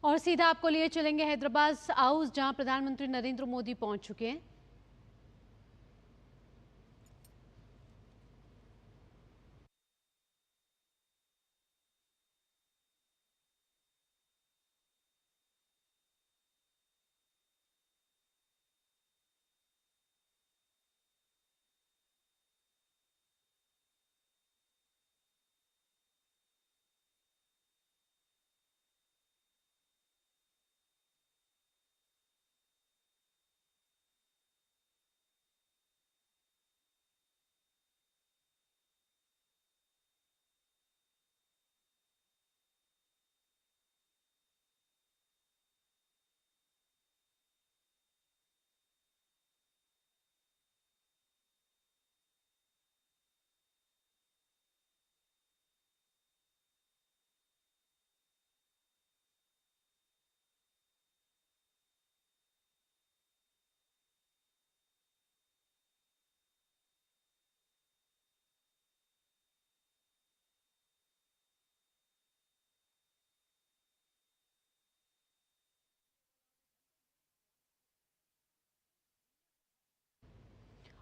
और सीधा आपको लिए चलेंगे हैदराबाद हाउस, जहां प्रधानमंत्री नरेंद्र मोदी पहुंच चुके हैं।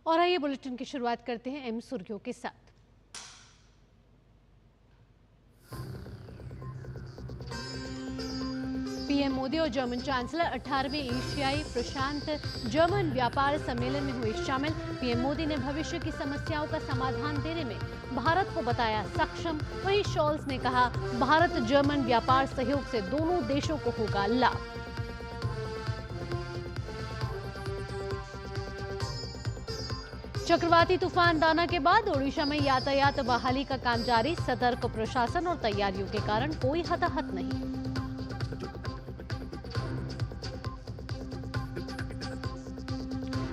और आइए बुलेटिन की शुरुआत करते हैं अहम सुर्खियों के साथ। पीएम मोदी और जर्मन चांसलर 18वें एशियाई प्रशांत जर्मन व्यापार सम्मेलन में हुए शामिल। पीएम मोदी ने भविष्य की समस्याओं का समाधान देने में भारत को बताया सक्षम। वहीं शोल्स ने कहा, भारत जर्मन व्यापार सहयोग से दोनों देशों को होगा लाभ। चक्रवाती तूफान दाना के बाद ओडिशा में यातायात बहाली का काम जारी। सतर्क प्रशासन और तैयारियों के कारण कोई हताहत नहीं।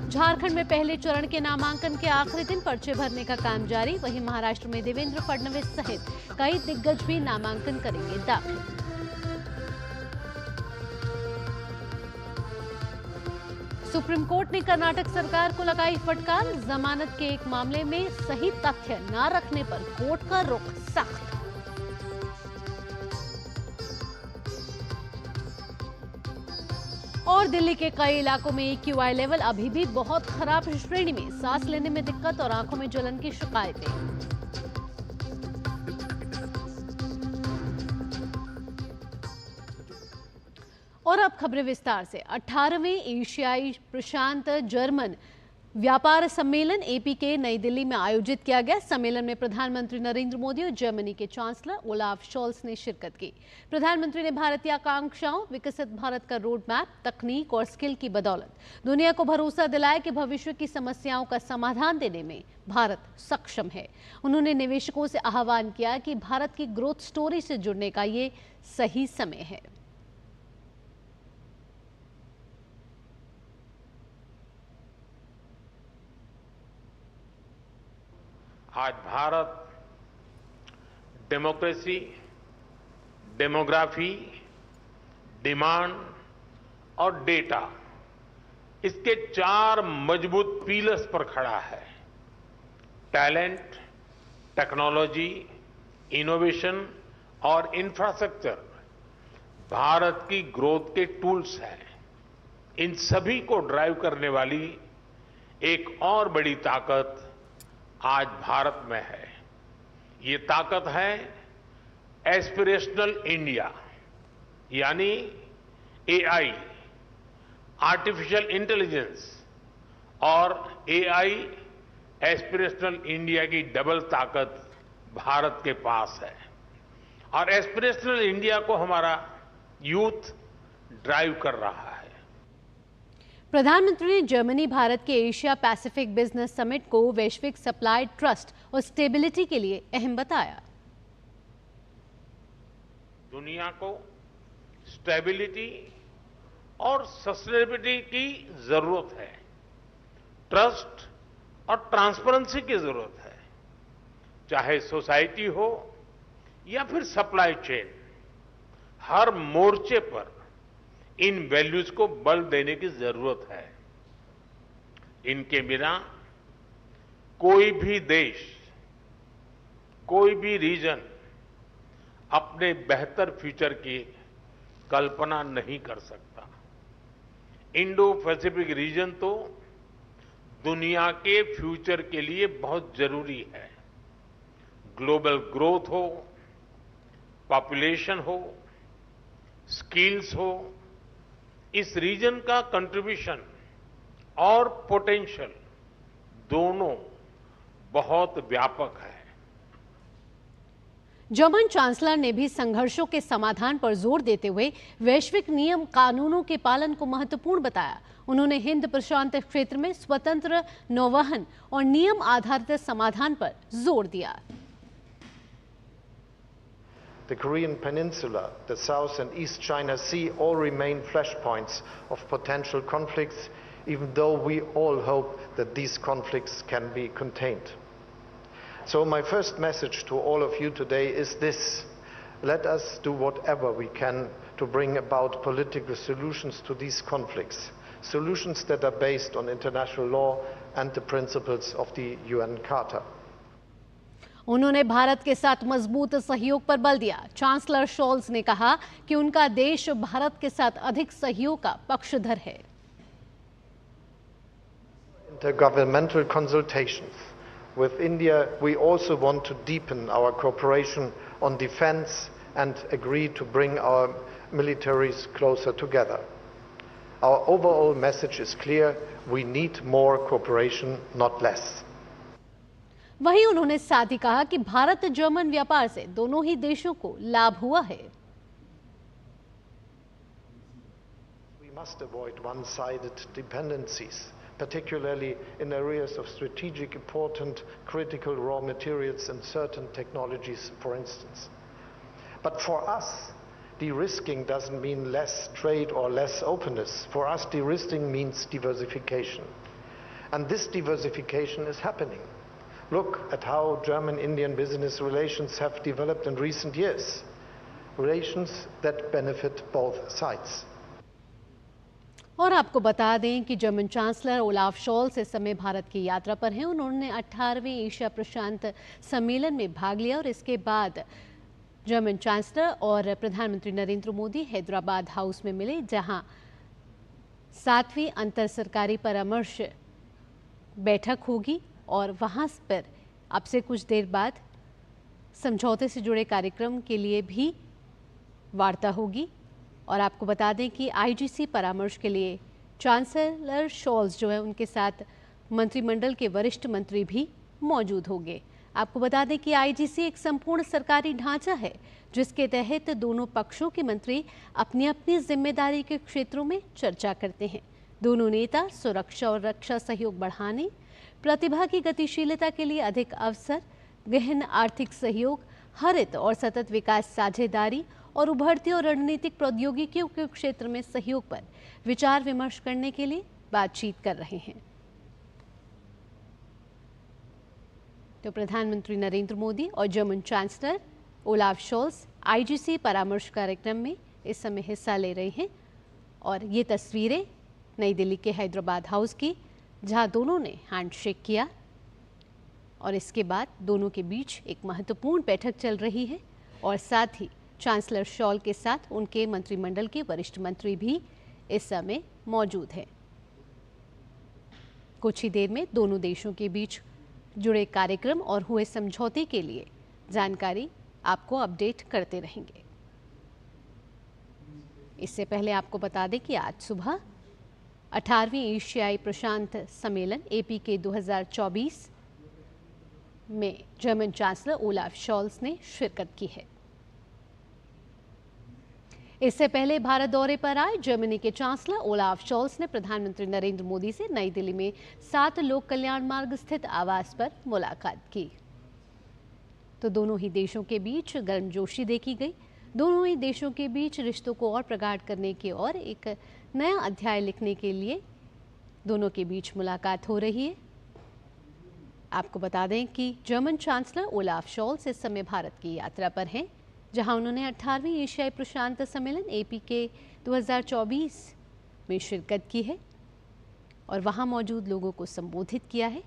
झारखंड में पहले चरण के नामांकन के आखिरी दिन पर्चे भरने का काम जारी। वहीं महाराष्ट्र में देवेंद्र फडणवीस सहित कई दिग्गज भी नामांकन करेंगे दाखिल। सुप्रीम कोर्ट ने कर्नाटक सरकार को लगाई फटकार। जमानत के एक मामले में सही तथ्य न रखने पर कोर्ट का रुख सख्त। और दिल्ली के कई इलाकों में AQI लेवल अभी भी बहुत खराब श्रेणी में। सांस लेने में दिक्कत और आंखों में जलन की शिकायतें। और अब खबरें विस्तार से। 18वें एशियाई प्रशांत जर्मन व्यापार सम्मेलन APK नई दिल्ली में आयोजित किया गया। सम्मेलन में प्रधानमंत्री नरेंद्र मोदी और जर्मनी के चांसलर ओलाफ शोल्स ने शिरकत की। प्रधानमंत्री ने भारतीय आकांक्षाओं, विकसित भारत का रोड मैप, तकनीक और स्किल की बदौलत दुनिया को भरोसा दिलाया कि भविष्य की समस्याओं का समाधान देने में भारत सक्षम है। उन्होंने निवेशकों से आह्वान किया कि भारत की ग्रोथ स्टोरी से जुड़ने का ये सही समय है। आज भारत डेमोक्रेसी, डेमोग्राफी, डिमांड और डेटा, इसके 4 मजबूत पिलर्स पर खड़ा है। टैलेंट, टेक्नोलॉजी, इनोवेशन और इंफ्रास्ट्रक्चर भारत की ग्रोथ के टूल्स हैं। इन सभी को ड्राइव करने वाली एक और बड़ी ताकत आज भारत में है। ये ताकत है एस्पिरेशनल इंडिया, यानी AI, आर्टिफिशियल इंटेलिजेंस और AI एस्पिरेशनल इंडिया की डबल ताकत भारत के पास है। और एस्पिरेशनल इंडिया को हमारा यूथ ड्राइव कर रहा है। प्रधानमंत्री ने जर्मनी भारत के एशिया पैसिफिक बिजनेस समिट को वैश्विक सप्लाई ट्रस्ट और स्टेबिलिटी के लिए अहम बताया। दुनिया को स्टेबिलिटी और सस्टेनेबिलिटी की जरूरत है, ट्रस्ट और ट्रांसपेरेंसी की जरूरत है। चाहे सोसाइटी हो या फिर सप्लाई चेन, हर मोर्चे पर इन वैल्यूज को बल देने की जरूरत है। इनके बिना कोई भी देश, कोई भी रीजन अपने बेहतर फ्यूचर की कल्पना नहीं कर सकता। इंडो पैसिफिक रीजन तो दुनिया के फ्यूचर के लिए बहुत जरूरी है। ग्लोबल ग्रोथ हो, पॉपुलेशन हो, स्किल्स हो, इस रीजन का कंट्रीब्यूशन और पोटेंशियल दोनों बहुत व्यापक है। जर्मन चांसलर ने भी संघर्षों के समाधान पर जोर देते हुए वैश्विक नियम कानूनों के पालन को महत्वपूर्ण बताया। उन्होंने हिंद प्रशांत क्षेत्र में स्वतंत्र नौवहन और नियम आधारित समाधान पर जोर दिया। The Korean Peninsula, the South and East China Sea all remain flashpoints of potential conflicts, even though we all hope that these conflicts can be contained. So my first message to all of you today is this: let us do whatever we can to bring about political solutions to these conflicts, solutions that are based on international law and the principles of the UN Charter. उन्होंने भारत के साथ मजबूत सहयोग पर बल दिया। Chancellor Sholes ने कहा कि उनका देश भारत के साथ अधिक सहयोग का पक्षधर है। Intergovernmental consultations with India, we also want to deepen our cooperation on defense and agree to bring our militaries closer together. Our overall message is clear: we need more cooperation, not less. वहीं उन्होंने साथ ही कहा कि Bharat German व्यापार से दोनों ही देशों को लाभ हुआ है। We must avoid one-sided dependencies, particularly in areas of strategic important critical raw materials and certain technologies, for instance. But for us, de-risking doesn't mean less trade or less openness. For us, de-risking means diversification. And this diversification is happening. Look at how German-Indian business relations have developed in recent years. Relations that benefit both sides. और आपको बता दें कि German chancellor Olaf Sholes इस समय भारत की यात्रा पर हैं। उन्होंने 18वें एशिया प्रशांत सम्मेलन में भाग लिया और इसके बाद जर्मन चांसलर और प्रधानमंत्री नरेंद्र मोदी हैदराबाद हाउस में मिले, जहां 7वीं अंतर सरकारी परामर्श बैठक होगी और वहां पर अब से कुछ देर बाद समझौते से जुड़े कार्यक्रम के लिए भी वार्ता होगी। और आपको बता दें कि आईजीसी परामर्श के लिए चांसलर शोल्स जो है उनके साथ मंत्रिमंडल के वरिष्ठ मंत्री भी मौजूद होंगे। आपको बता दें कि आईजीसी एक संपूर्ण सरकारी ढांचा है जिसके तहत दोनों पक्षों के मंत्री अपनी अपनी जिम्मेदारी के क्षेत्रों में चर्चा करते हैं। दोनों नेता सुरक्षा और रक्षा सहयोग बढ़ाने, प्रतिभा की गतिशीलता के लिए अधिक अवसर, गहन आर्थिक सहयोग, हरित और सतत विकास साझेदारी और उभरती और रणनीतिक प्रौद्योगिकियों के क्षेत्र में सहयोग पर विचार विमर्श करने के लिए बातचीत कर रहे हैं। तो प्रधानमंत्री नरेंद्र मोदी और German chancellor Olaf Sholes IGC परामर्श कार्यक्रम में इस समय हिस्सा ले रहे हैं और ये तस्वीरें नई दिल्ली के हैदराबाद हाउस की, जहां दोनों ने हैंडशेक किया और इसके बाद दोनों के बीच एक महत्वपूर्ण बैठक चल रही है और साथ ही चांसलर शोल्स के साथ उनके मंत्रिमंडल के वरिष्ठ मंत्री भी इस समय मौजूद हैं। कुछ ही देर में दोनों देशों के बीच जुड़े कार्यक्रम और हुए समझौते के लिए जानकारी आपको अपडेट करते रहेंगे। इससे पहले आपको बता दें कि आज सुबह 18वीं एशियाई प्रशांत सम्मेलन एपीके 2024 में जर्मन चांसलर ओलाफ शोल्स ने शिरकत की है। इससे पहले भारत दौरे पर आए जर्मनी के चांसलर ओलाफ शोल्स ने प्रधानमंत्री नरेंद्र मोदी से नई दिल्ली में 7 लोक कल्याण मार्ग स्थित आवास पर मुलाकात की। तो दोनों ही देशों के बीच गर्मजोशी देखी गई। दोनों ही देशों के बीच रिश्तों को और प्रगाढ़ करने की और एक नया अध्याय लिखने के लिए दोनों के बीच मुलाकात हो रही है। आपको बता दें कि जर्मन चांसलर ओलाफ शोल्स इस समय भारत की यात्रा पर हैं, जहां उन्होंने 18वीं एशियाई प्रशांत सम्मेलन एपीके 2024 में शिरकत की है और वहां मौजूद लोगों को संबोधित किया है।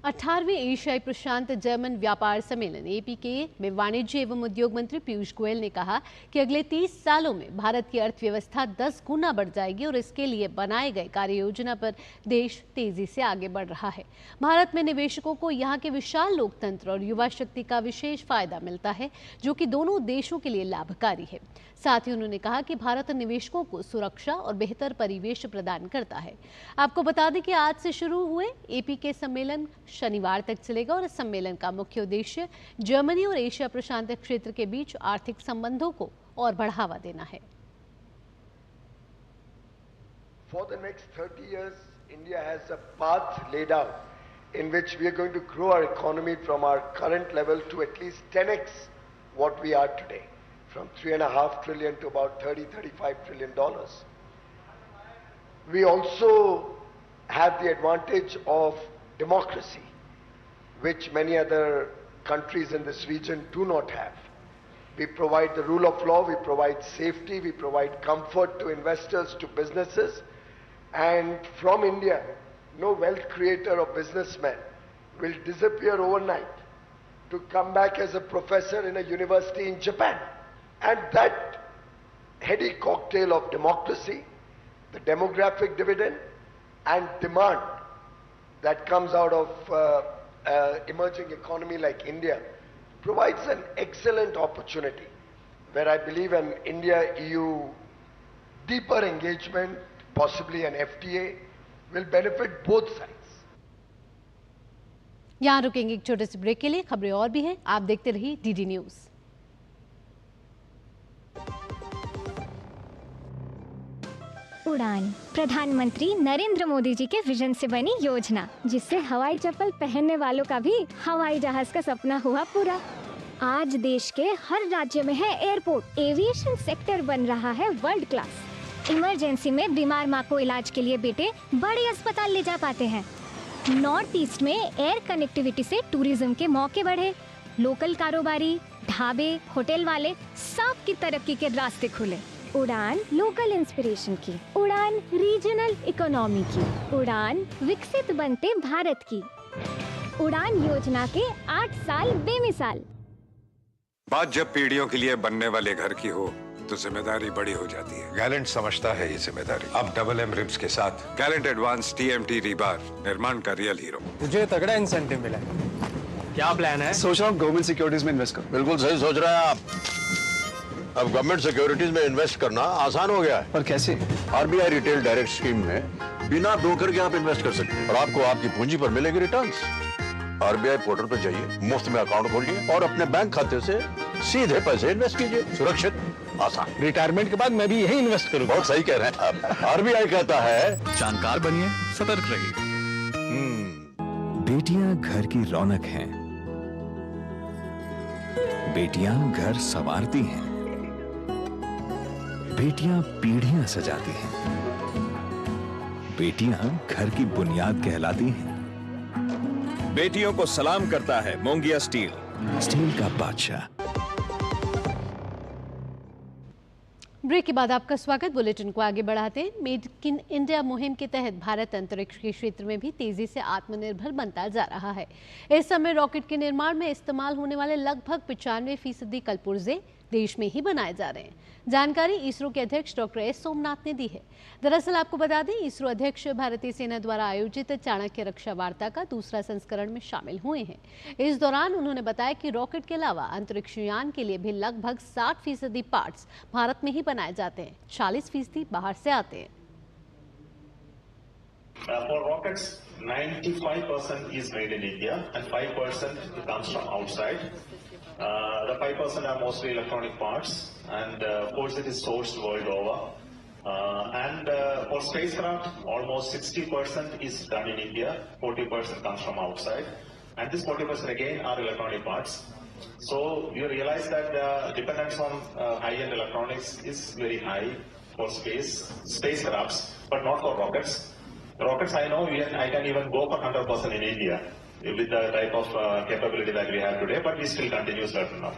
अठारहवें एशियाई प्रशांत जर्मन व्यापार सम्मेलन APK में वाणिज्य एवं उद्योग मंत्री पीयूष गोयल ने कहा कि अगले 30 सालों में भारत की अर्थव्यवस्था 10 गुना बढ़ जाएगी और इसके लिए बनाए गए कार्य योजना पर देश तेजी से आगे बढ़ रहा है। भारत में निवेशकों को यहाँ के विशाल लोकतंत्र और युवा शक्ति का विशेष फायदा मिलता है, जो कि दोनों देशों के लिए लाभकारी है। साथ ही उन्होंने कहा कि भारत निवेशकों को सुरक्षा और बेहतर परिवेश प्रदान करता है। आपको बता दें कि आज से शुरू हुए APK सम्मेलन शनिवार तक चलेगा और इस सम्मेलन का मुख्य उद्देश्य जर्मनी और एशिया प्रशांत क्षेत्र के बीच आर्थिक संबंधों को और बढ़ावा देना है। For the next 30 years, India has a path laid out in which we are going to grow our economy from our current level to at least 10x what we are today, from $3.5 trillion to about $30-35 trillion. We also have the advantage of democracy, which many other countries in this region do not have. We provide the rule of law, we provide safety, we provide comfort to investors, to businesses, and from India, no wealth creator or businessman will disappear overnight to come back as a professor in a university in Japan. And that heady cocktail of democracy, the demographic dividend, and demand that comes out of emerging economy like India provides an excellent opportunity where I believe an India-EU deeper engagement, possibly an FTA, will benefit both sides. यहाँ रुकेंगे एक छोटे से break के लिए। खबरें और भी हैं, आप देखते रहिए DD न्यूज। उड़ान प्रधानमंत्री नरेंद्र मोदी जी के विजन से बनी योजना, जिससे हवाई चप्पल पहनने वालों का भी हवाई जहाज का सपना हुआ पूरा। आज देश के हर राज्य में है एयरपोर्ट। एविएशन सेक्टर बन रहा है वर्ल्ड क्लास। इमरजेंसी में बीमार माँ को इलाज के लिए बेटे बड़े अस्पताल ले जा पाते हैं। नॉर्थ ईस्ट में एयर कनेक्टिविटी से टूरिज्म के मौके बढ़े। लोकल कारोबारी, ढाबे, होटल वाले सबकी तरक्की के रास्ते खुले। उड़ान लोकल इंस्पिरेशन की, उड़ान रीजनल इकोनॉमी की, उड़ान विकसित बनते भारत की। उड़ान योजना के 8 साल बेमिसाल। बात जब पीढ़ियों के लिए बनने वाले घर की हो तो जिम्मेदारी बड़ी हो जाती है। गैलेंट समझता है ये जिम्मेदारी। अब डबल M रिब्स के साथ गैलेंट एडवांस TMT रीबार, निर्माण का रियल हीरो। तुझे तगड़ा इंसेंटिव मिला है। क्या प्लान है? सोच रहा हूँ गवर्नमेंट सिक्योरिटीज में इन्वेस्ट करूँ। बिल्कुल सही सोच रहे हैं आप। अब गवर्नमेंट सिक्योरिटीज में इन्वेस्ट करना आसान हो गया है। पर कैसे? RBI रिटेल डायरेक्ट स्कीम में बिना ब्रोकर के आप इन्वेस्ट कर सकते हैं और आपको आपकी पूंजी पर मिलेगी रिटर्न्स। RBI पोर्टल पर जाइए, मुफ्त में अकाउंट खोलिए और अपने बैंक खाते से सीधे पैसे इन्वेस्ट कीजिए। सुरक्षित, आसान। रिटायरमेंट के बाद मैं भी यही इन्वेस्ट करूँ। बहुत सही कह रहे हैं आप। RBI कहता है जानकार बनिए, सतर्क रहिए। बेटियां घर की रौनक हैं। बेटियां घर संवारती हैं। बेटियां पीढ़ियां सजाती हैं। बेटियां घर की बुनियाद कहलाती हैं। बेटियों को सलाम करता है मोंगिया स्टील, स्टील का बादशाह। ब्रेक के बाद आपका स्वागत। बुलेटिन को आगे बढ़ाते हैं। मेड इन इंडिया मुहिम के तहत भारत अंतरिक्ष के क्षेत्र में भी तेजी से आत्मनिर्भर बनता जा रहा है। इस समय रॉकेट के निर्माण में इस्तेमाल होने वाले लगभग 95% कलपुर्जे देश में ही बनाए जा रहे हैं। जानकारी इसरो के अध्यक्ष डॉक्टर एस सोमनाथ ने दी है। दरअसल आपको बता दें, इसरो अध्यक्ष भारतीय सेना द्वारा आयोजित चाणक्य रक्षा वार्ता का दूसरा संस्करण में शामिल हुए हैं। इस दौरान उन्होंने बताया कि रॉकेट के अलावा अंतरिक्ष यान के लिए भी लगभग 60% पार्ट्स भारत में ही बनाए जाते हैं, 40% बाहर से आते हैं। For rockets, 95% is made in India and 5% comes from outside. The 5% are mostly electronic parts, and of course it is sourced world over. For spacecraft, almost 60% is done in India, 40% comes from outside, and this 40% again are electronic parts. So you realize that the dependence on high-end electronics is very high for spacecrafts, but not for rockets. Rockets, I know I can even go for 100% in India with the type of capability that we have today, but we still continue certain now.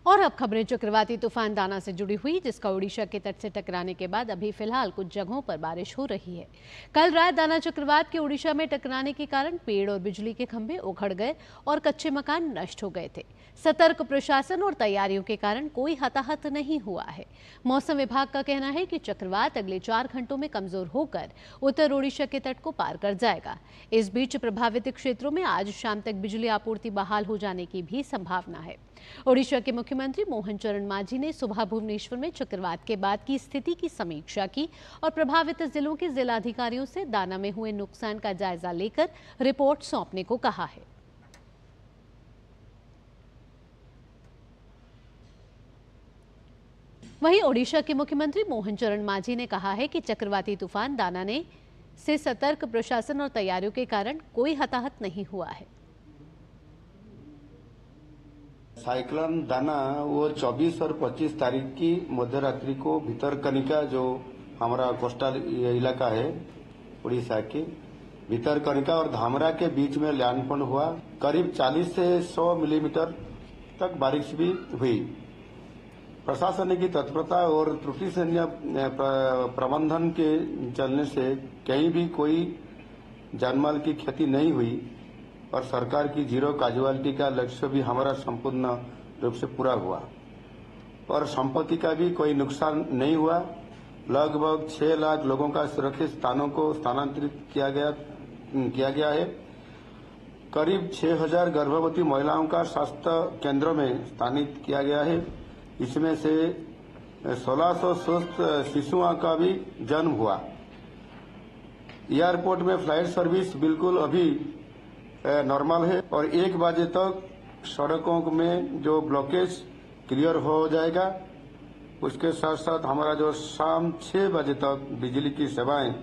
और अब खबरें चक्रवाती तूफान दाना से जुड़ी हुई, जिसका ओडिशा के तट से टकराने के बाद अभी फिलहाल कुछ जगहों पर बारिश हो रही है। कल रात दाना चक्रवात के ओडिशा में टकराने के कारण पेड़ और बिजली के खंभे उखड़ गए और कच्चे मकान नष्ट हो गए थे। सतर्क प्रशासन और तैयारियों के कारण कोई हताहत नहीं हुआ है। मौसम विभाग का कहना है कि चक्रवात अगले 4 घंटों में कमजोर होकर उत्तर ओडिशा के तट को पार कर जाएगा। इस बीच प्रभावित क्षेत्रों में आज शाम तक बिजली आपूर्ति बहाल हो जाने की भी संभावना है। ओडिशा के मुख्यमंत्री मोहन चरण मांझी ने सुबह भुवनेश्वर में चक्रवात के बाद की स्थिति की समीक्षा की और प्रभावित जिलों के जिलाधिकारियों से दाना में हुए नुकसान का जायजा लेकर रिपोर्ट सौंपने को कहा है। वहीं ओडिशा के मुख्यमंत्री मोहन चरण मांझी ने कहा है कि चक्रवाती तूफान दाना ने से सतर्क प्रशासन और तैयारियों के कारण कोई हताहत नहीं हुआ है। साइक्लोन दाना वो 24 और 25 तारीख की मध्य रात्रि को भितरकनिका, जो हमारा कोस्टल इलाका है उड़ीसा के, भितरकनिका और धामरा के बीच में लैंडफॉल हुआ। करीब 40 से 100 मिलीमीटर तक बारिश भी हुई। प्रशासन की तत्परता और त्रुटि सैन्य प्रबंधन के चलने से कहीं भी कोई जानमाल की क्षति नहीं हुई और सरकार की जीरो कैजुअलिटी का लक्ष्य भी हमारा संपूर्ण रूप से पूरा हुआ और संपत्ति का भी कोई नुकसान नहीं हुआ। लगभग 6 लाख लोगों का सुरक्षित स्थानों को स्थानांतरित किया गया है। करीब 6000 गर्भवती महिलाओं का स्वास्थ्य केंद्रों में स्थानित किया गया है। इसमें से 1600 स्वस्थ शिशुओं का भी जन्म हुआ। एयरपोर्ट में फ्लाइट सर्विस बिल्कुल अभी नॉर्मल है और 1 बजे तक सड़कों में जो ब्लॉकेज क्लियर हो जाएगा। उसके साथ साथ हमारा जो शाम 6 बजे तक बिजली की सेवाएं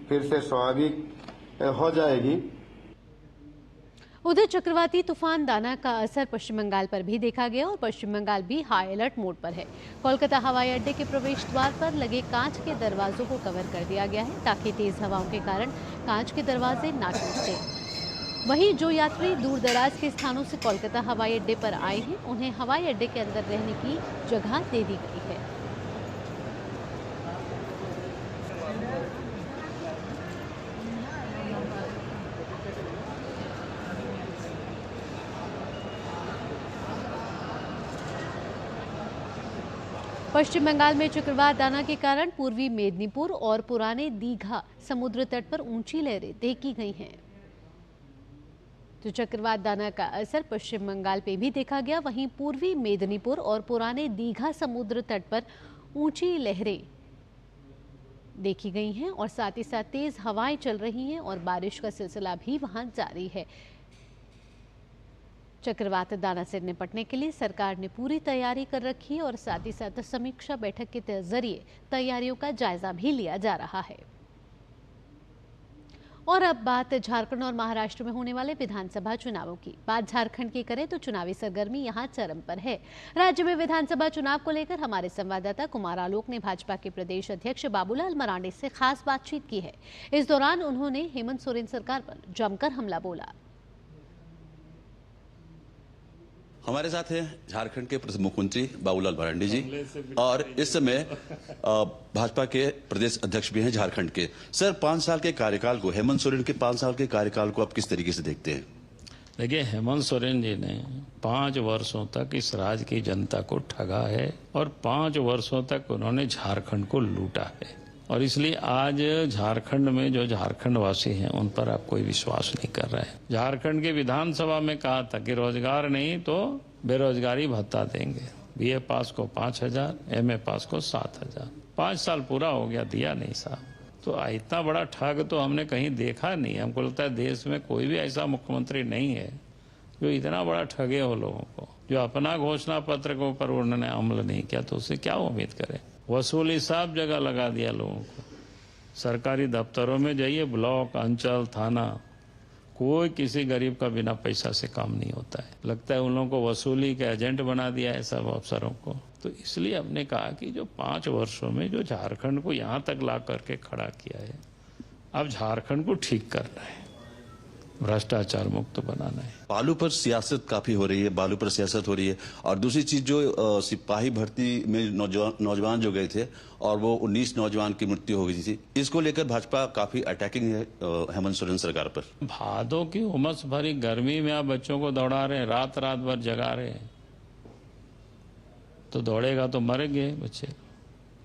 फिर से स्वाभाविक हो जाएगी। उधर चक्रवाती तूफान दाना का असर पश्चिम बंगाल पर भी देखा गया और पश्चिम बंगाल भी हाई अलर्ट मोड पर है। कोलकाता हवाई अड्डे के प्रवेश द्वार पर लगे कांच के दरवाजों को कवर कर दिया गया है ताकि तेज हवाओं के कारण कांच के दरवाजे ना टूटे। वहीं जो यात्री दूर दराज के स्थानों से कोलकाता हवाई अड्डे पर आए हैं, उन्हें हवाई अड्डे के अंदर रहने की जगह दे दी गई है। पश्चिम बंगाल में चक्रवात दाना के कारण पूर्वी मेदिनीपुर और पुराने दीघा समुद्र तट पर ऊंची लहरें देखी गई हैं। तो चक्रवात दाना का असर पश्चिम बंगाल पे भी देखा गया। वहीं पूर्वी मेदिनीपुर और पुराने दीघा समुद्र तट पर ऊंची लहरें देखी गई हैं और साथ ही साथ तेज हवाएं चल रही हैं और बारिश का सिलसिला भी वहां जारी है। चक्रवात दाना से निपटने के लिए सरकार ने पूरी तैयारी कर रखी है और साथ ही साथ समीक्षा बैठक के जरिए तैयारियों का जायजा भी लिया जा रहा है। और अब बात झारखंड और महाराष्ट्र में होने वाले विधानसभा चुनावों की। बात झारखंड की करें तो चुनावी सरगर्मी यहां चरम पर है। राज्य में विधानसभा चुनाव को लेकर हमारे संवाददाता कुमार आलोक ने भाजपा के प्रदेश अध्यक्ष बाबूलाल मरांडी से खास बातचीत की है। इस दौरान उन्होंने हेमंत सोरेन सरकार पर जमकर हमला बोला। हमारे साथ हैं झारखंड के मुख्यमंत्री बाबूलाल मरांडी जी और इस समय भाजपा के प्रदेश अध्यक्ष भी हैं झारखंड के। सर, 5 साल के कार्यकाल को, हेमंत सोरेन के 5 साल के कार्यकाल को आप किस तरीके से देखते हैं? देखिए, हेमंत सोरेन जी ने 5 वर्षों तक इस राज्य की जनता को ठगा है और 5 वर्षों तक उन्होंने झारखंड को लूटा है और इसलिए आज झारखंड में जो झारखंड वासी हैं उन पर आप कोई विश्वास नहीं कर रहे हैं। झारखंड के विधानसभा में कहा था कि रोजगार नहीं तो बेरोजगारी भत्ता देंगे। बीए पास को 5000, एमए पास को 7000। 5 साल पूरा हो गया, दिया नहीं साहब। तो इतना बड़ा ठग तो हमने कहीं देखा नहीं। हमको लगता है देश में कोई भी ऐसा मुख्यमंत्री नहीं है जो इतना बड़ा ठगे हो लोगों को। जो अपना घोषणा पत्र के ऊपर उन्होंने अमल नहीं किया तो उससे क्या उम्मीद करें। वसूली सब जगह लगा दिया लोगों को। सरकारी दफ्तरों में जाइए, ब्लॉक, अंचल, थाना, कोई किसी गरीब का बिना पैसा से काम नहीं होता है। लगता है उन लोगों को वसूली के एजेंट बना दिया है सब अफसरों को। तो इसलिए हमने कहा कि जो 5 वर्षों में जो झारखंड को यहाँ तक ला करके खड़ा किया है, अब झारखंड को ठीक करना है। भ्रष्टाचार मुक्त बनाना है। बालू पर सियासत काफी हो रही है, बालू पर सियासत हो रही है। और दूसरी चीज जो सिपाही भर्ती में नौजवान जो गए थे और वो 19 नौजवान की मृत्यु हो गई थी, इसको लेकर भाजपा काफी अटैकिंग है हेमंत सोरेन सरकार पर। भादों की उमस भरी गर्मी में आप बच्चों को दौड़ा रहे हैं, रात रात भर जगा रहे हैं, तो दौड़ेगा तो मरेंगे बच्चे।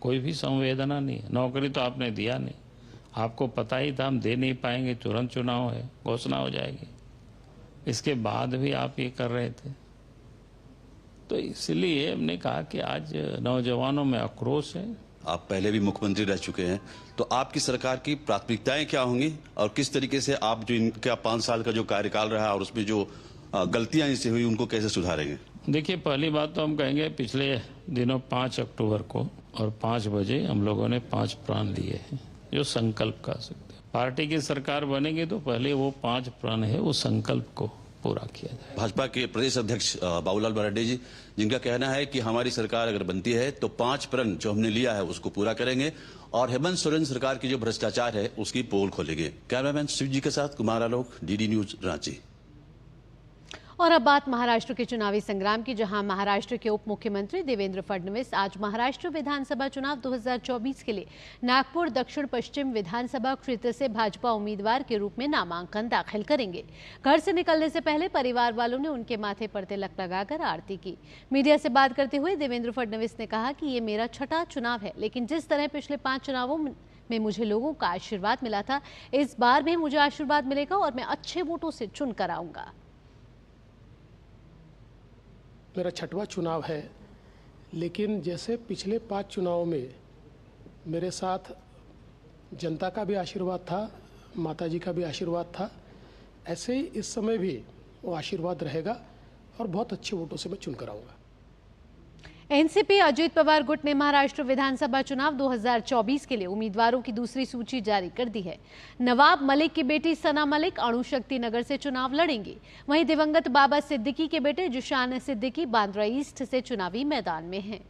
कोई भी संवेदना नहीं है। नौकरी तो आपने दिया नहीं, आपको पता ही था हम दे नहीं पाएंगे, तुरंत चुनाव है, घोषणा हो जाएगी, इसके बाद भी आप ये कर रहे थे। तो इसलिए हमने कहा कि आज नौजवानों में आक्रोश है। आप पहले भी मुख्यमंत्री रह चुके हैं, तो आपकी सरकार की प्राथमिकताएं क्या होंगी और किस तरीके से आप जो इनका 5 साल का जो कार्यकाल रहा और उसमें जो गलतियां इनसे हुई उनको कैसे सुधारेंगे? देखिए, पहली बात तो हम कहेंगे पिछले दिनों 5 अक्टूबर को और 5 बजे हम लोगों ने 5 प्रण लिए हैं, जो संकल्प कर सकते हैं। पार्टी की सरकार बनेगी तो पहले वो 5 प्रण है, वो संकल्प को पूरा किया जाए। भाजपा के प्रदेश अध्यक्ष बाबूलाल मरांडी जी, जिनका कहना है कि हमारी सरकार अगर बनती है तो 5 प्रण जो हमने लिया है उसको पूरा करेंगे और हेमंत सोरेन सरकार की जो भ्रष्टाचार है उसकी पोल खोलेंगे। कैमरामैन शिव जी के साथ कुमार आलोक, डीडी न्यूज, रांची। और अब बात महाराष्ट्र के चुनावी संग्राम की, जहां महाराष्ट्र के उप मुख्यमंत्री देवेंद्र फडणवीस आज महाराष्ट्र विधानसभा चुनाव 2024 के लिए नागपुर दक्षिण पश्चिम विधानसभा क्षेत्र से भाजपा उम्मीदवार के रूप में नामांकन दाखिल करेंगे। घर से निकलने से पहले परिवार वालों ने उनके माथे पर तिलक लगाकर आरती की। मीडिया से बात करते हुए देवेंद्र फडणवीस ने कहा कि ये मेरा 6ठा चुनाव है, लेकिन जिस तरह पिछले 5 चुनावों में मुझे लोगों का आशीर्वाद मिला था, इस बार भी मुझे आशीर्वाद मिलेगा और मैं अच्छे वोटों से चुनकर आऊंगा। मेरा 6वां चुनाव है, लेकिन जैसे पिछले 5 चुनावों में मेरे साथ जनता का भी आशीर्वाद था, माताजी का भी आशीर्वाद था, ऐसे ही इस समय भी वो आशीर्वाद रहेगा और बहुत अच्छे वोटों से मैं चुनकर आऊँगा। एनसीपी अजित पवार गुट ने महाराष्ट्र विधानसभा चुनाव 2024 के लिए उम्मीदवारों की दूसरी सूची जारी कर दी है। नवाब मलिक की बेटी सना मलिक अणुशक्ति नगर से चुनाव लड़ेंगी। वहीं दिवंगत बाबा सिद्दीकी के बेटे जिशान सिद्दीकी बांद्रा ईस्ट से चुनावी मैदान में हैं।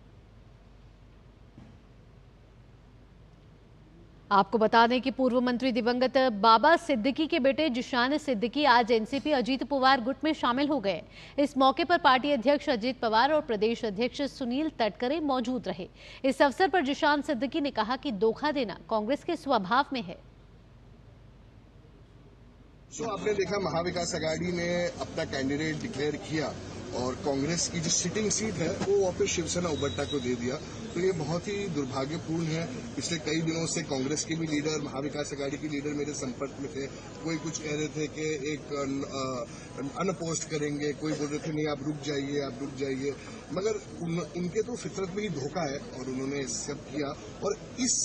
आपको बता दें कि पूर्व मंत्री दिवंगत बाबा सिद्दीकी के बेटे जिशान सिद्दीकी आज एनसीपी अजित पवार गुट में शामिल हो गए। इस मौके पर पार्टी अध्यक्ष अजित पवार और प्रदेश अध्यक्ष सुनील तटकरे मौजूद रहे। इस अवसर पर जिशान सिद्दीकी ने कहा कि धोखा देना कांग्रेस के स्वभाव में है। आपने देखा महाविकास आघाड़ी ने अपना कैंडिडेट डिक्लेयर किया और कांग्रेस की जो सिटिंग सीट है वो वापस शिवसेना उबट्टा को दे दिया, तो ये बहुत ही दुर्भाग्यपूर्ण है। पिछले कई दिनों से कांग्रेस के भी लीडर, महाविकास आघाड़ी के लीडर मेरे संपर्क में थे। कोई कुछ कह रहे थे कि एक अनपोस्ट करेंगे, कोई बोल रहे थे नहीं आप रुक जाइए, मगर उनके तो फितरत में ही धोखा है और उन्होंने सब किया। और इस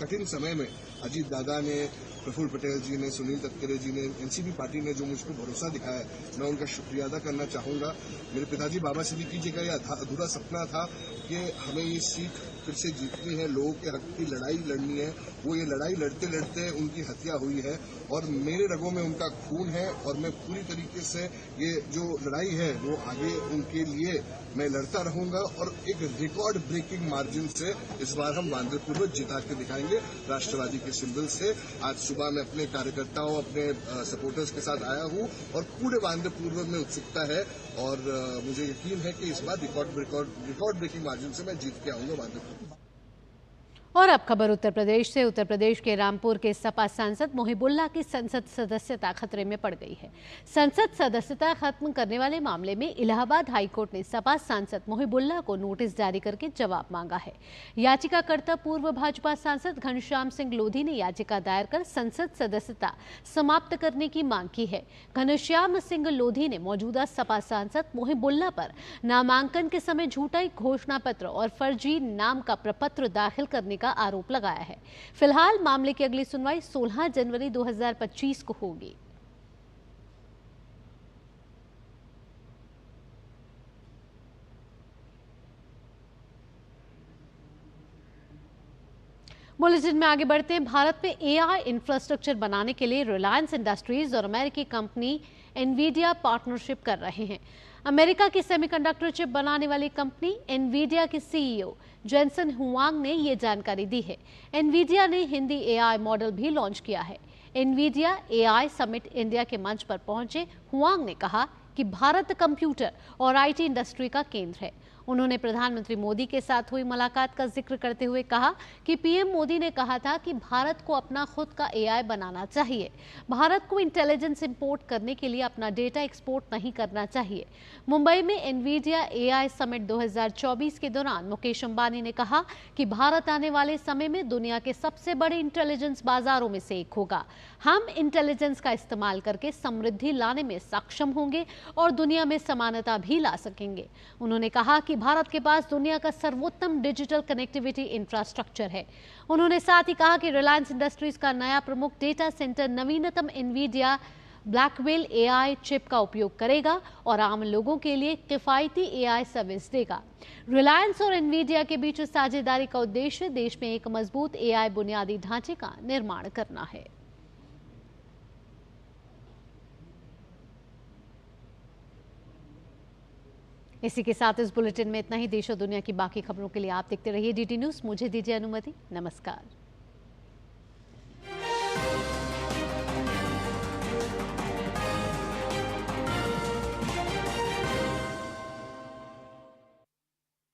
कठिन समय में अजीत दादा ने, प्रफुल्ल पटेल जी ने, सुनील तटकरे जी ने, एनसीपी पार्टी ने जो मुझ पर भरोसा दिखाया है, मैं उनका शुक्रिया अदा करना चाहूंगा। मेरे पिताजी बाबा सिद्दीकी जी का यह अधूरा सपना था कि हमें ये सीट फिर से जीतनी है, लोगों के हक की लड़ाई लड़नी है। वो ये लड़ाई लड़ते लड़ते उनकी हत्या हुई है और मेरे रगों में उनका खून है और मैं पूरी तरीके से ये जो लड़ाई है वो आगे उनके लिए मैं लड़ता रहूंगा और एक रिकॉर्ड ब्रेकिंग मार्जिन से इस बार हम बांद्रा पूर्व जिता के दिखाएंगे। राष्ट्रवादी के सिंबल से आज सुबह मैं अपने कार्यकर्ताओं, अपने सपोर्टर्स के साथ आया हूं और पूरे बांद्रा पूर्व में उत्सुकता है और मुझे यकीन है कि इस बार रिकॉर्ड ब्रेकिंग मार्जिन से मैं जीत के आऊंगा बांद्रा पूर्व। और अब खबर उत्तर प्रदेश से। उत्तर प्रदेश के रामपुर के सपा सांसद मोहिबुल्लाह की संसद सदस्यता खतरे में पड़ गई है। संसद सदस्यता खत्म करने वाले मामले में इलाहाबाद हाईकोर्ट ने सपा सांसद मोहिबुल्लाह को नोटिस जारी करके जवाब मांगा है। याचिकाकर्ता पूर्व भाजपा सांसद घनश्याम सिंह लोधी ने याचिका दायर कर संसद सदस्यता समाप्त करने की मांग की है। घनश्याम सिंह लोधी ने मौजूदा सपा सांसद मोहिबुल्लाह पर नामांकन के समय झूठा घोषणा पत्र और फर्जी नाम का प्रपत्र दाखिल करने का आरोप लगाया है। फिलहाल मामले की अगली सुनवाई 16 जनवरी 2025 को होगी। बुलेटिन में आगे बढ़ते हैं। भारत में एआई इंफ्रास्ट्रक्चर बनाने के लिए रिलायंस इंडस्ट्रीज और अमेरिकी कंपनी एनवीडिया पार्टनरशिप कर रहे हैं। अमेरिका की सेमीकंडक्टर चिप बनाने वाली कंपनी एनवीडिया के सीईओ जेनसन हुआंग ने ये जानकारी दी है। एनवीडिया ने हिंदी एआई मॉडल भी लॉन्च किया है। एनवीडिया एआई समिट इंडिया के मंच पर पहुंचे हुआंग ने कहा कि भारत कंप्यूटर और आईटी इंडस्ट्री का केंद्र है। उन्होंने प्रधानमंत्री मोदी के साथ हुई मुलाकात का जिक्र करते हुए कहा कि पीएम मोदी ने कहा था कि भारत को अपना खुद का एआई बनाना चाहिए। भारत को इंटेलिजेंस इंपोर्ट करने के लिए अपना डेटा एक्सपोर्ट नहीं करना चाहिए। मुंबई में एनवीडिया एआई समिट 2024 के दौरान मुकेश अंबानी ने कहा कि भारत आने वाले समय में दुनिया के सबसे बड़े इंटेलिजेंस बाजारों में से एक होगा। हम इंटेलिजेंस का इस्तेमाल करके समृद्धि लाने में सक्षम होंगे और दुनिया में समानता भी ला सकेंगे। उन्होंने कहा कि भारत के पास दुनिया का सर्वोत्तम डिजिटल कनेक्टिविटी इंफ्रास्ट्रक्चर है। उन्होंने साथ ही कहा कि रिलायंस इंडस्ट्रीज का नया प्रमुख डेटा सेंटर नवीनतम एनवीडिया ब्लैकवेल एआई चिप का उपयोग करेगा और आम लोगों के लिए किफायती एआई सर्विस देगा। रिलायंस और एनवीडिया के बीच साझेदारी का उद्देश्य देश में एक मजबूत एआई बुनियादी ढांचे का निर्माण करना है। इसी के साथ इस बुलेटिन में इतना ही। देश और दुनिया की बाकी खबरों के लिए आप देखते रहिए डीडी न्यूज़। मुझे दीजिए अनुमति। नमस्कार।